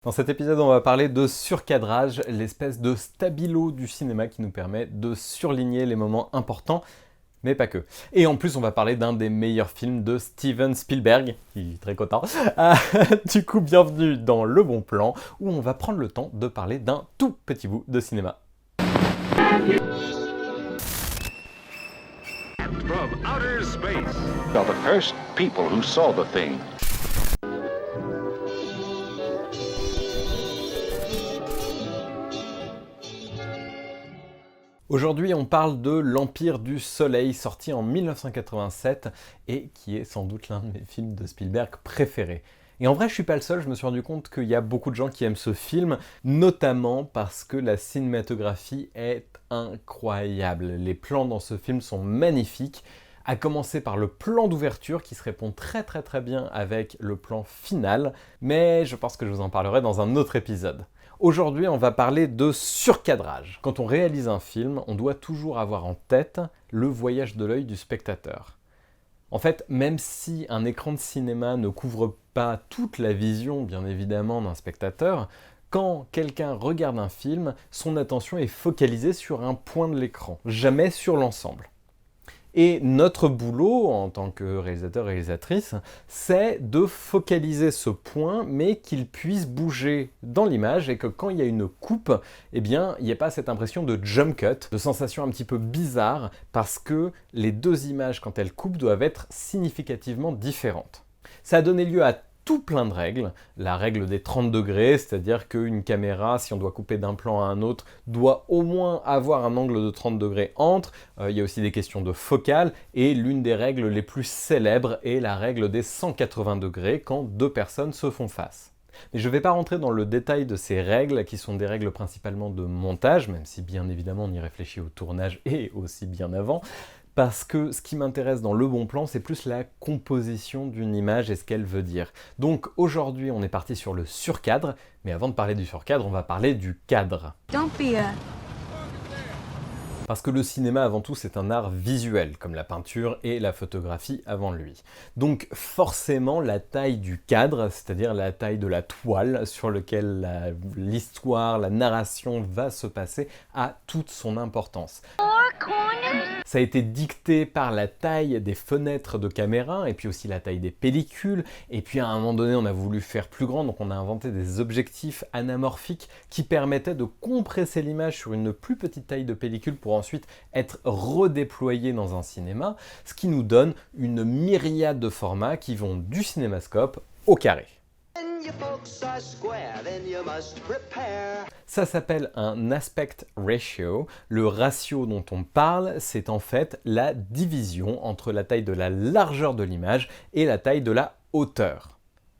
Dans cet épisode, on va parler de surcadrage, l'espèce de stabilo du cinéma qui nous permet de surligner les moments importants, mais pas que. Et en plus, on va parler d'un des meilleurs films de Steven Spielberg, qui est très content. Du coup, bienvenue dans Le Bon Plan, où on va prendre le temps de parler d'un tout petit bout de cinéma. From outer space are the first people who saw the thing. Aujourd'hui, on parle de L'Empire du Soleil, sorti en 1987 et qui est sans doute l'un de mes films de Spielberg préférés. Et en vrai, je suis pas le seul, je me suis rendu compte qu'il y a beaucoup de gens qui aiment ce film, notamment parce que la cinématographie est incroyable. Les plans dans ce film sont magnifiques, à commencer par le plan d'ouverture qui se répond très bien avec le plan final, mais je pense que je vous en parlerai dans un autre épisode. Aujourd'hui, on va parler de surcadrage. Quand on réalise un film, on doit toujours avoir en tête le voyage de l'œil du spectateur. En fait, même si un écran de cinéma ne couvre pas toute la vision, bien évidemment, d'un spectateur, quand quelqu'un regarde un film, son attention est focalisée sur un point de l'écran, jamais sur l'ensemble. Et notre boulot, en tant que réalisateur et réalisatrice, c'est de focaliser ce point, mais qu'il puisse bouger dans l'image et que quand il y a une coupe, eh bien, il n'y ait pas cette impression de jump cut, de sensation un petit peu bizarre, parce que les deux images, quand elles coupent, doivent être significativement différentes. Ça a donné lieu à tout plein de règles. La règle des 30 degrés, c'est-à-dire qu'une caméra, si on doit couper d'un plan à un autre, doit au moins avoir un angle de 30 degrés entre. Il y a aussi des questions de focale, et l'une des règles les plus célèbres est la règle des 180 degrés quand deux personnes se font face. Mais je ne vais pas rentrer dans le détail de ces règles, qui sont des règles principalement de montage, même si bien évidemment on y réfléchit au tournage et aussi bien avant, parce que ce qui m'intéresse dans Le Bon Plan, c'est plus la composition d'une image et ce qu'elle veut dire. Donc aujourd'hui, on est parti sur le surcadre, mais avant de parler du surcadre, on va parler du cadre. Parce que le cinéma, avant tout, c'est un art visuel, comme la peinture et la photographie avant lui. Donc forcément, la taille du cadre, c'est-à-dire la taille de la toile sur laquelle l'histoire, la narration va se passer, a toute son importance. Ça a été dicté par la taille des fenêtres de caméra, et puis aussi la taille des pellicules, et puis à un moment donné, on a voulu faire plus grand, donc on a inventé des objectifs anamorphiques qui permettaient de compresser l'image sur une plus petite taille de pellicule pour ensuite être redéployé dans un cinéma, ce qui nous donne une myriade de formats qui vont du cinémascope au carré. Ça s'appelle un aspect ratio. Le ratio dont on parle, c'est en fait la division entre la taille de la largeur de l'image et la taille de la hauteur.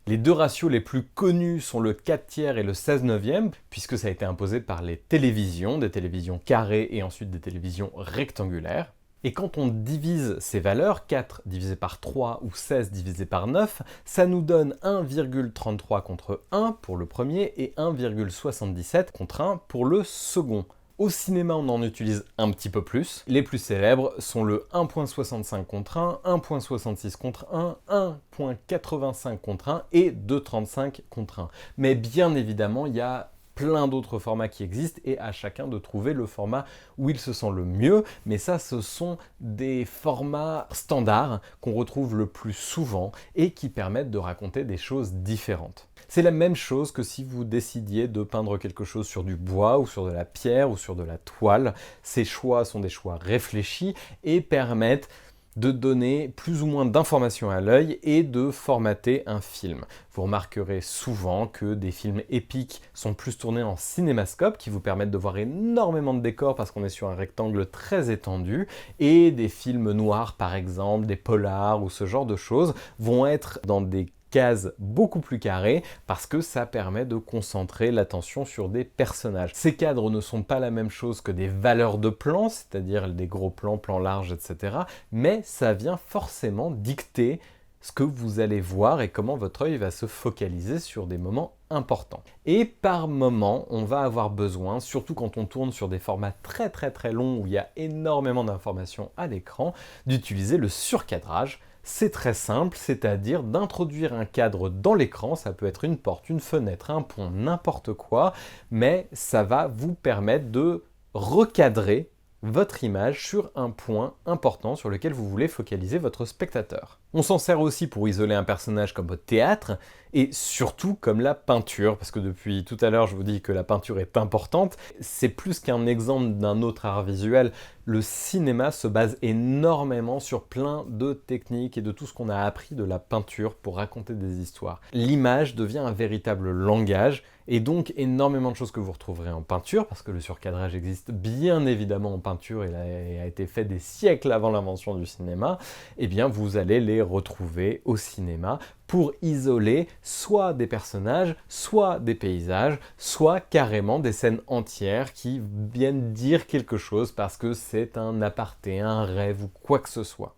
Les deux ratios les plus connus sont le 4/3 et le 16/9, puisque ça a été imposé par les télévisions, des télévisions carrées et ensuite des télévisions rectangulaires. Et quand on divise ces valeurs, 4 divisé par 3 ou 16 divisé par 9, ça nous donne 1,33 contre 1 pour le premier et 1,77 contre 1 pour le second. Au cinéma, on en utilise un petit peu plus. Les plus célèbres sont le 1,65 contre 1, 1,66 contre 1, 1,85 contre 1 et 2,35 contre 1. Mais bien évidemment, il y a plein d'autres formats qui existent et à chacun de trouver le format où il se sent le mieux, mais ça ce sont des formats standards qu'on retrouve le plus souvent et qui permettent de raconter des choses différentes. C'est la même chose que si vous décidiez de peindre quelque chose sur du bois ou sur de la pierre ou sur de la toile. Ces choix sont des choix réfléchis et permettent de donner plus ou moins d'informations à l'œil et de formater un film. Vous remarquerez souvent que des films épiques sont plus tournés en cinémascope, qui vous permettent de voir énormément de décors parce qu'on est sur un rectangle très étendu, et des films noirs par exemple, des polars ou ce genre de choses vont être dans des cases beaucoup plus carrées parce que ça permet de concentrer l'attention sur des personnages. Ces cadres ne sont pas la même chose que des valeurs de plans, c'est-à-dire des gros plans, plans larges, etc. Mais ça vient forcément dicter ce que vous allez voir et comment votre œil va se focaliser sur des moments importants. Et par moment, on va avoir besoin, surtout quand on tourne sur des formats très longs où il y a énormément d'informations à l'écran, d'utiliser le surcadrage. c'est très simple, c'est-à-dire d'introduire un cadre dans l'écran, ça peut être une porte, une fenêtre, un pont, n'importe quoi, mais ça va vous permettre de recadrer votre image sur un point important sur lequel vous voulez focaliser votre spectateur. On s'en sert aussi pour isoler un personnage comme au théâtre, et surtout comme la peinture, parce que depuis tout à l'heure je vous dis que la peinture est importante, c'est plus qu'un exemple d'un autre art visuel. Le cinéma se base énormément sur plein de techniques et de tout ce qu'on a appris de la peinture pour raconter des histoires. L'image devient un véritable langage, et donc énormément de choses que vous retrouverez en peinture, parce que le surcadrage existe bien évidemment en peinture, il a été fait des siècles avant l'invention du cinéma, et bien vous allez les retrouver au cinéma pour isoler soit des personnages, soit des paysages, soit carrément des scènes entières qui viennent dire quelque chose parce que c'est un aparté, un rêve ou quoi que ce soit.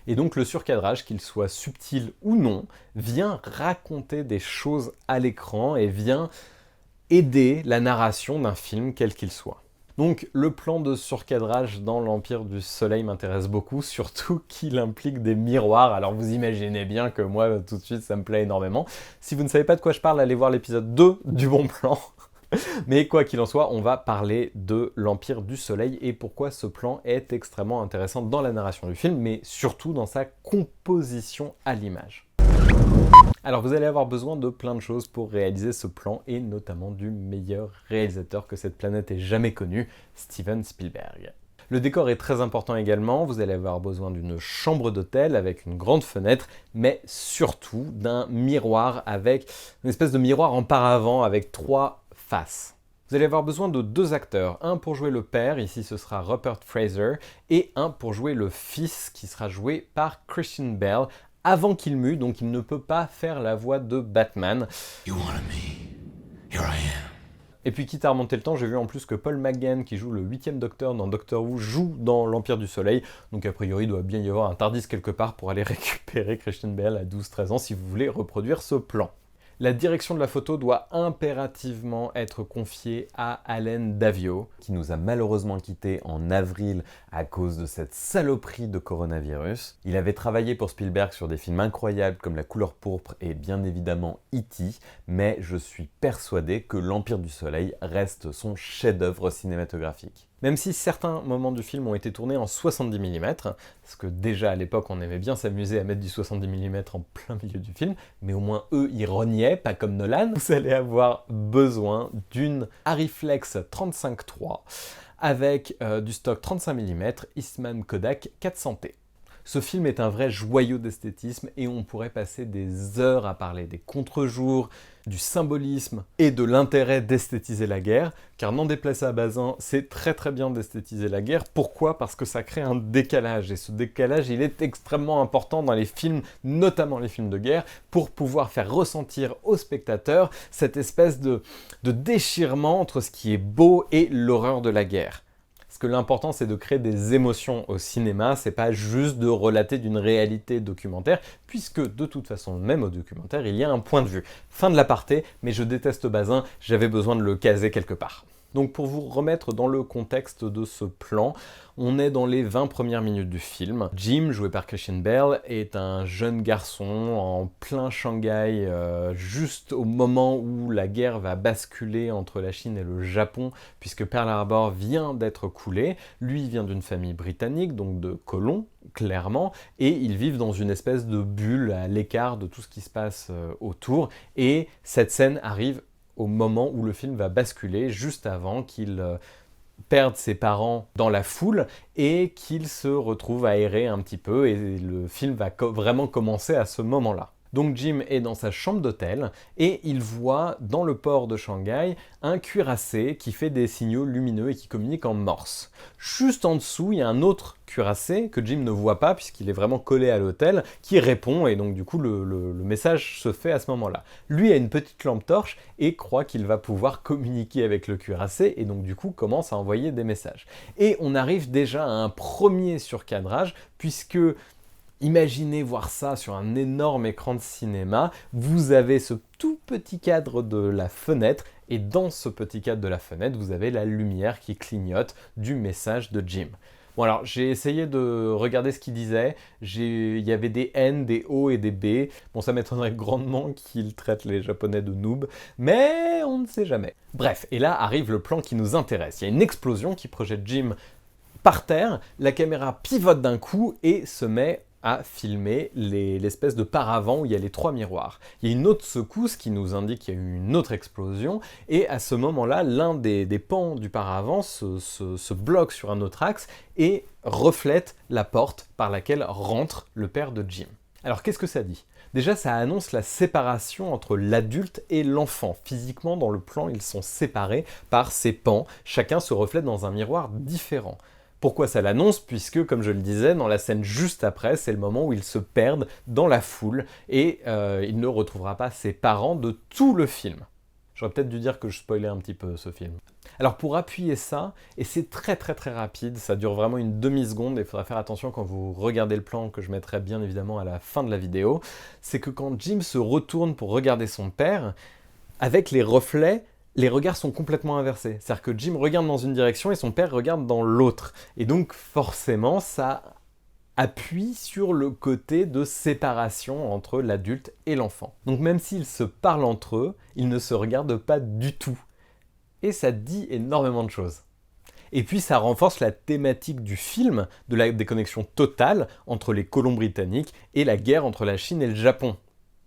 Et donc le surcadrage, qu'il soit subtil ou non, vient raconter des choses à l'écran et vient aider la narration d'un film quel qu'il soit. Donc le plan de surcadrage dans l'Empire du Soleil m'intéresse beaucoup, surtout qu'il implique des miroirs. Alors vous imaginez bien que moi, tout de suite, ça me plaît énormément. Si vous ne savez pas de quoi je parle, allez voir l'épisode 2 du Bon Plan. Mais quoi qu'il en soit, on va parler de l'Empire du Soleil et pourquoi ce plan est extrêmement intéressant dans la narration du film, mais surtout dans sa composition à l'image. Alors vous allez avoir besoin de plein de choses pour réaliser ce plan et notamment du meilleur réalisateur que cette planète ait jamais connu, Steven Spielberg. Le décor est très important également, vous allez avoir besoin d'une chambre d'hôtel avec une grande fenêtre, mais surtout d'un miroir avec une espèce de miroir en paravent avec 3 faces. Vous allez avoir besoin de 2 acteurs, un pour jouer le père, ici ce sera Rupert Fraser, et un pour jouer le fils qui sera joué par Christian Bale, avant qu'il mue, donc il ne peut pas faire la voix de Batman. You wanted me. Here I am. Et puis quitte à remonter le temps, j'ai vu en plus que Paul McGann, qui joue le 8e Docteur dans Doctor Who, joue dans l'Empire du Soleil, donc a priori il doit bien y avoir un TARDIS quelque part pour aller récupérer Christian Bale à 12-13 ans si vous voulez reproduire ce plan. La direction de la photo doit impérativement être confiée à Allen Daviau, qui nous a malheureusement quittés en avril à cause de cette saloperie de coronavirus. Il avait travaillé pour Spielberg sur des films incroyables comme La Couleur pourpre et bien évidemment E.T., mais je suis persuadé que l'Empire du Soleil reste son chef-d'œuvre cinématographique. Même si certains moments du film ont été tournés en 70 mm, parce que déjà à l'époque on aimait bien s'amuser à mettre du 70 mm en plein milieu du film, mais au moins eux ils rognaient, pas comme Nolan, vous allez avoir besoin d'une Arriflex 35-3 avec du stock 35 mm Eastman Kodak 400T. Ce film est un vrai joyau d'esthétisme et on pourrait passer des heures à parler des contre-jours, du symbolisme et de l'intérêt d'esthétiser la guerre, car n'en déplace à Bazin, c'est très bien d'esthétiser la guerre. Pourquoi ? Parce que ça crée un décalage, et ce décalage, il est extrêmement important dans les films, notamment les films de guerre, pour pouvoir faire ressentir au spectateur cette espèce de déchirement entre ce qui est beau et l'horreur de la guerre. Parce que l'important, c'est de créer des émotions au cinéma, c'est pas juste de relater d'une réalité documentaire, puisque de toute façon, même au documentaire, il y a un point de vue. Fin de l'aparté, mais je déteste Bazin, j'avais besoin de le caser quelque part. Donc pour vous remettre dans le contexte de ce plan, on est dans les 20 premières minutes du film. Jim, joué par Christian Bale, est un jeune garçon en plein Shanghai, juste au moment où la guerre va basculer entre la Chine et le Japon, puisque Pearl Harbor vient d'être coulé. Lui vient d'une famille britannique, donc de colons, clairement, et ils vivent dans une espèce de bulle à l'écart de tout ce qui se passe autour, et cette scène arrive au moment où le film va basculer, juste avant qu'il perde ses parents dans la foule et qu'il se retrouve à errer un petit peu, et le film va vraiment commencer à ce moment-là. Donc Jim est dans sa chambre d'hôtel et il voit dans le port de Shanghai un cuirassé qui fait des signaux lumineux et qui communique en morse. Juste en dessous, il y a un autre cuirassé que Jim ne voit pas puisqu'il est vraiment collé à l'hôtel, qui répond, et donc du coup le message se fait à ce moment-là. Lui a une petite lampe torche et croit qu'il va pouvoir communiquer avec le cuirassé, et donc du coup commence à envoyer des messages. Et on arrive déjà à un premier surcadrage, puisque imaginez voir ça sur un énorme écran de cinéma, vous avez ce tout petit cadre de la fenêtre, et dans ce petit cadre de la fenêtre, vous avez la lumière qui clignote du message de Jim. Bon alors, j'ai essayé de regarder ce qu'il disait, il y avait des N, des O et des B. Bon, ça m'étonnerait grandement qu'il traite les japonais de noobs, mais on ne sait jamais. Bref, et là arrive le plan qui nous intéresse. Il y a une explosion qui projette Jim par terre, la caméra pivote d'un coup et se met à filmer l'espèce de paravent où il y a les 3 miroirs. Il y a une autre secousse qui nous indique qu'il y a eu une autre explosion, et à ce moment-là, l'un des pans du paravent se bloque sur un autre axe et reflète la porte par laquelle rentre le père de Jim. Alors qu'est-ce que ça dit ? Déjà, ça annonce la séparation entre l'adulte et l'enfant. Physiquement, dans le plan, ils sont séparés par ces pans. Chacun se reflète dans un miroir différent. Pourquoi ça l'annonce ? Puisque, comme je le disais, dans la scène juste après, c'est le moment où ils se perdent dans la foule et il ne retrouvera pas ses parents de tout le film. J'aurais peut-être dû dire que je spoilais un petit peu ce film. Alors pour appuyer ça, et c'est très rapide, ça dure vraiment une demi-seconde et il faudra faire attention quand vous regardez le plan que je mettrai bien évidemment à la fin de la vidéo, c'est que quand Jim se retourne pour regarder son père, avec les reflets, les regards sont complètement inversés. C'est-à-dire que Jim regarde dans une direction et son père regarde dans l'autre. Et donc forcément, ça appuie sur le côté de séparation entre l'adulte et l'enfant. Donc même s'ils se parlent entre eux, ils ne se regardent pas du tout. Et ça dit énormément de choses. Et puis ça renforce la thématique du film, de la déconnexion totale entre les colons britanniques et la guerre entre la Chine et le Japon.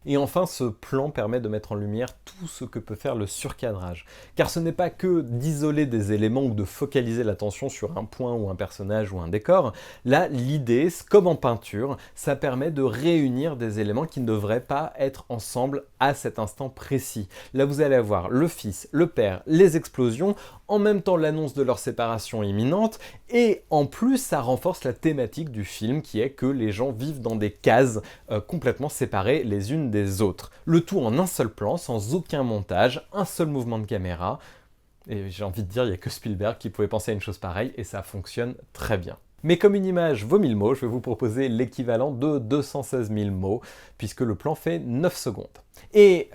Et enfin, ce plan permet de mettre en lumière tout ce que peut faire le surcadrage. Car ce n'est pas que d'isoler des éléments ou de focaliser l'attention sur un point ou un personnage ou un décor. Là, l'idée, comme en peinture, ça permet de réunir des éléments qui ne devraient pas être ensemble à cet instant précis. Là, vous allez avoir le fils, le père, les explosions, en même temps l'annonce de leur séparation imminente, et en plus, ça renforce la thématique du film qui est que les gens vivent dans des cases complètement séparées les unes des autres. Le tout en un seul plan, sans aucun montage, un seul mouvement de caméra. Et j'ai envie de dire, il n'y a que Spielberg qui pouvait penser à une chose pareille, et ça fonctionne très bien. Mais comme une image vaut 1000 mots, je vais vous proposer l'équivalent de 216 000 mots, puisque le plan fait 9 secondes. Et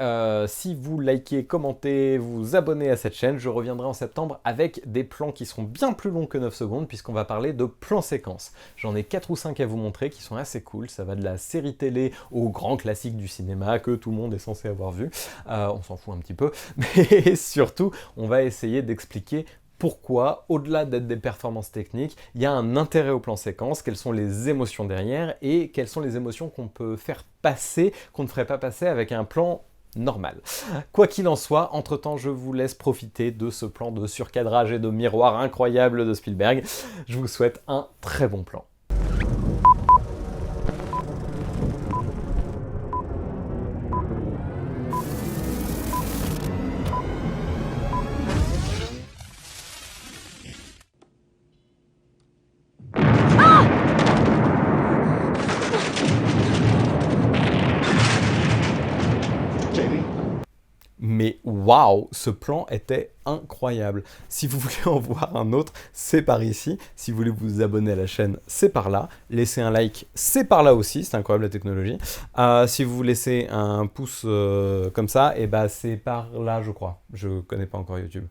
si vous likez, commentez, vous abonnez à cette chaîne, je reviendrai en septembre avec des plans qui seront bien plus longs que 9 secondes, puisqu'on va parler de plans séquences. J'en ai 4 ou 5 à vous montrer qui sont assez cool, ça va de la série télé aux grands classiques du cinéma que tout le monde est censé avoir vu. On s'en fout un petit peu, mais surtout, on va essayer d'expliquer pourquoi, au-delà d'être des performances techniques, il y a un intérêt au plan séquence, quelles sont les émotions derrière et quelles sont les émotions qu'on peut faire passer, qu'on ne ferait pas passer avec un plan normal. Quoi qu'il en soit, entre-temps, je vous laisse profiter de ce plan de surcadrage et de miroir incroyable de Spielberg. Je vous souhaite un très bon plan. Mais waouh, ce plan était incroyable. Si vous voulez en voir un autre, c'est par ici. Si vous voulez vous abonner à la chaîne, c'est par là. Laissez un like, c'est par là aussi. C'est incroyable la technologie. Si vous laissez un pouce comme ça, et bah c'est par là, je crois. Je connais pas encore YouTube.